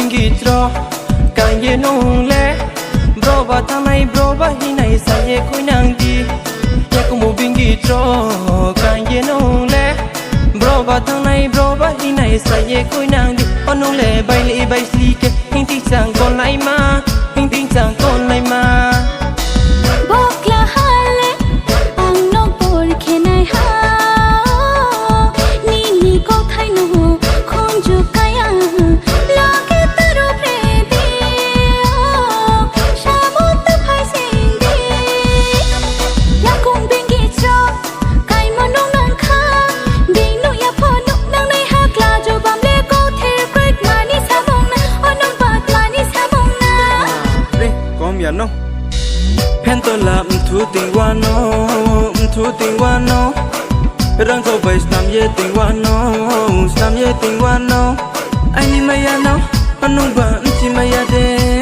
bingi tro càng ye nong le bro ba thang này bro ba hi này sa ye khoi nang di ya ko mo bingi tro càng ye nong le bro ba thang này bro ba hi này sa ye khoi nang di onong le bai sli ke hing ti chang kon lai ma hing ti chang kon lai ma bokla hale ang no por ke nai ha ni ko thai no khong ju kaya la ke taro pre di shamot phai sing di ya kong bingi cho kai mo nong nang kha ding no ya pho no nang nai ha kla jo bam le ko the quick mani sa mong na onong ba mani sa mong na re kom ya no pen to la thu ting wa no thu ting wa no rang thâu bay sam ye ting wa no ai ni ma ya no onong ba chi ma ya de